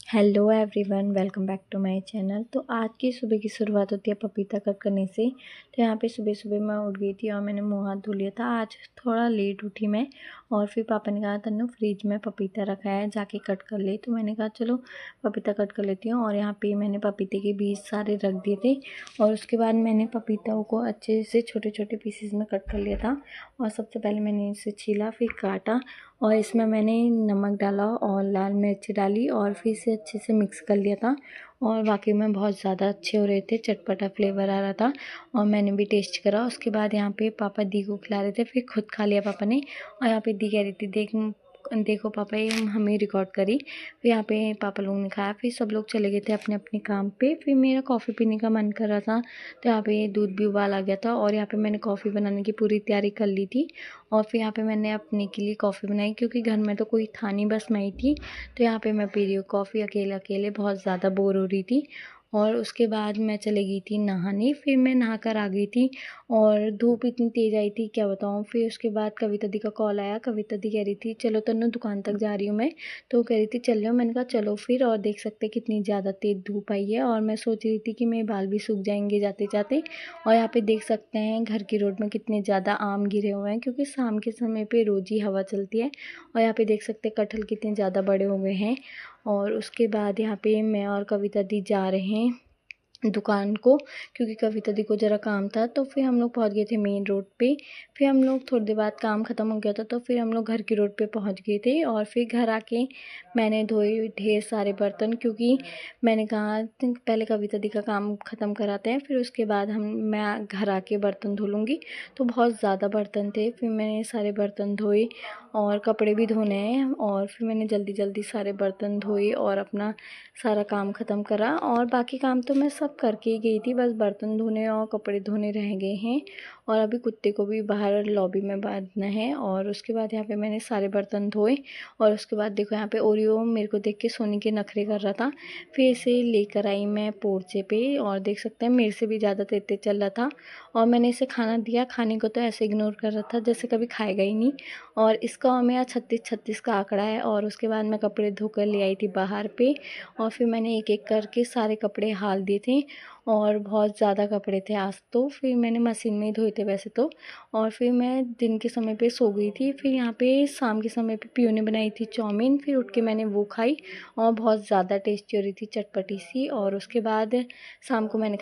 Hello everyone, welcome back to my channel. तो आज की सुबह की शुरुआत होती है पपीता कट करने से। तो यहाँ पे सुबह सुबह मैं उठ गई थी और मैंने मुंह हाथ धो लिया था। आज थोड़ा लेट उठी मैं और फिर पापा ने कहा तन्नू फ्रिज में पपीता रखा है, जाके कट कर ले। तो मैंने कहा चलो पपीता कट कर लेती हूँ। और यहाँ पे मैंने पपीते के बीज सारे रख दिए थे और उसके बाद मैंने पपीता को अच्छे से छोटे छोटे पीसेस में कट कर लिया था। और सबसे पहले मैंने इसे छीला, फिर काटा और इसमें मैंने नमक डाला और लाल मिर्च डाली और फिर इसे अच्छे से मिक्स कर लिया था। और वाकई में बहुत ज़्यादा अच्छे हो रहे थे, चटपटा फ्लेवर आ रहा था और मैंने भी टेस्ट करा। उसके बाद यहाँ पे पापा दी को खिला रहे थे, फिर खुद खा लिया पापा ने। और यहाँ पे दी कह रही थी देखो पापा ये हमें रिकॉर्ड करी। फिर यहाँ पे पापा लोगों ने खाया, फिर सब लोग चले गए थे अपने अपने काम पे। फिर मेरा कॉफ़ी पीने का मन कर रहा था, तो यहाँ पे दूध भी उबाल आ गया था और यहाँ पे मैंने कॉफ़ी बनाने की पूरी तैयारी कर ली थी। और फिर यहाँ पे मैंने अपने के लिए कॉफ़ी बनाई, क्योंकि घर में तो कोई था नहीं, बस मैं ही थी। तो यहाँ पे मैं पी रही हूँ कॉफ़ी अकेले अकेले, बहुत ज़्यादा बोर हो रही थी। और उसके बाद मैं चली गई थी नहाने, फिर मैं नहा कर आ गई थी और धूप इतनी तेज़ आई थी क्या बताऊँ। फिर उसके बाद कविता दी का कॉल आया। कविता दी कह रही थी चलो तन्नू दुकान तक जा रही हूँ मैं। तो कह रही थी चल रही हूँ, मैंने कहा चलो फिर। और देख सकते कितनी ज़्यादा तेज़ धूप आई है और मैं सोच रही थी कि मेरे बाल भी सूख जाएंगे जाते जाते। और यहाँ पे देख सकते हैं घर की रोड में कितने ज़्यादा आम गिरे हुए हैं, क्योंकि शाम के समय पे रोज़ ही हवा चलती है। और यहाँ पे देख सकते हैं कटहल कितने ज़्यादा बड़े हो गए हैं। और उसके बाद यहाँ पे मैं और कविता दी जा रहे हैं दुकान को, क्योंकि कविता दी को ज़रा काम था। तो फिर हम लोग पहुँच गए थे मेन रोड पे। फिर हम लोग थोड़ी देर बाद काम ख़त्म हो गया था, तो फिर हम लोग घर की रोड पे पहुँच गए थे। और फिर घर आके मैंने धोए ढेर सारे बर्तन, क्योंकि मैंने कहा पहले कविता दी का काम ख़त्म कराते हैं, फिर उसके बाद मैं घर आके बर्तन धो लूँगी। तो बहुत ज़्यादा बर्तन थे, फिर मैंने सारे बर्तन धोए और कपड़े भी धोने हैं। और फिर मैंने जल्दी जल्दी सारे बर्तन धोए और अपना सारा काम ख़त्म करा। और बाकी काम तो मैं सब करके ही गई थी, बस बर्तन धोने और कपड़े धोने रह गए हैं। और अभी कुत्ते को भी बाहर लॉबी में बांधना है। और उसके बाद यहाँ पे मैंने सारे बर्तन धोए। और उसके बाद देखो यहाँ पे ओरियो मेरे को देख के सोने के नखरे कर रहा था। फिर इसे लेकर आई मैं पोर्चे पे और देख सकते हैं मेरे से भी ज़्यादा तेज तेज चल रहा था। और मैंने इसे खाना दिया, खाने को तो ऐसे इग्नोर कर रहा था जैसे कभी खाएगा ही नहीं। और इसका मेरा 36-36 का आंकड़ा है। और उसके बाद मैं कपड़े धोकर ले आई थी बाहर पे। और फिर मैंने एक एक करके सारे कपड़े हाल दिए थे और बहुत ज़्यादा कपड़े थे आज तो। फिर मैंने मशीन में ही धोए थे वैसे तो। और फिर मैं दिन के समय पे सो गई थी। फिर यहाँ पे शाम के समय पे पियो ने बनाई थी चाउमीन, फिर उठ के मैंने वो खाई और बहुत ज़्यादा टेस्टी हो रही थी, चटपटी सी। और उसके बाद शाम को मैंने